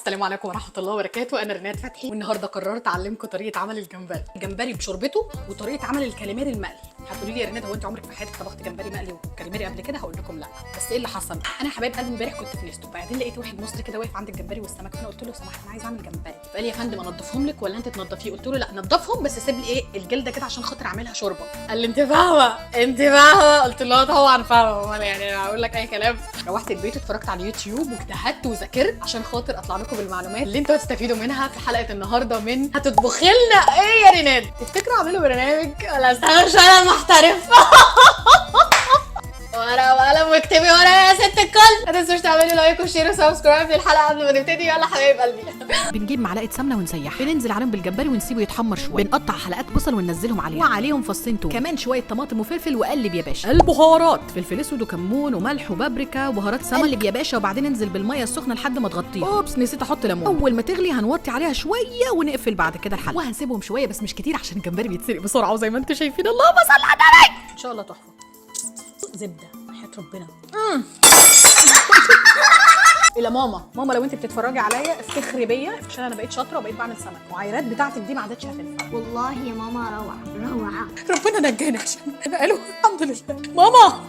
السلام عليكم ورحمه الله وبركاته. انا رنات فتحي، والنهارده قررت اعلمكم طريقه عمل الجمبري بشوربته وطريقه عمل الكاليماري المقلي. هتقولي لي يا رنات هو انت عمرك في حياتك طبختي جمبري مقلي وكاليماري قبل كده؟ هقول لكم لا، بس ايه اللي حصل؟ انا حبايب قلبي امبارح كنت في نستو، بعدين لقيت واحد مصري كده واقف عند الجمبري والسمك، فانا قلت له سمحت انا عايز اعمل جمبري، فقال لي يا فندم انضفهم لك ولا انت تنضفيه؟ قلت له لا نضفهم بس سيب لي ايه الجلده كده عشان خاطر اعملها شوربه. قال لي انت فاهمه انت فاهمه؟ قلت له طبعا فاهمه، يعني هقول لك اي كلام. روحت البيت اتفرجت على اليوتيوب واجتهدت وذاكرت عشان خاطر اطلع لكم بالمعلومات اللي انتوا هتستفيدوا منها في حلقه النهارده من هتطبخي لنا ايه يا ريناد. تفتكروا اعملوا برنامج ولا استنى شويه محترف؟ ورقه وقلم واكتبي ورايا يا ست الكل. ما تنسوش تعملوا لايك وشير وسبسكرايب للحلقه قبل ما نبتدي. يلا حبايب قلبي. بنجيب معلقه سمنه ونسيحها، بننزل عليهم بالجمبري ونسيبه يتحمر شويه، بنقطع حلقات بصل وننزلهم عليها وعليهم فصين توم، كمان شويه طماطم وفلفل، وقلب يا باشا. البهارات فلفل اسود وكمون وملح وبابريكا وبهارات سمك، قلب يا باشا، وبعدين انزل بالميه السخنه لحد ما تغطيها. اوبس نسيت احط ليمون. اول ما تغلي هنوطي عليها شويه ونقفل بعد كده الحله، وهنسيبهم شويه بس مش كتير عشان الجمبري بيتسلق بسرعه وزي ما انتم شايفين. اللهم صل على النبي. ان شاء الله تحفه. زبده حياه ربنا. الى ماما لو انت بتتفرجي عليا افتخري بيا عشان انا بقيت شاطره وبقيت بعمل سمك. المعايرات بتاعتك دي ما عادتش هتنفع والله يا ماما روعة. ربنا نجانا عشان بقاله الحمد لله. ماما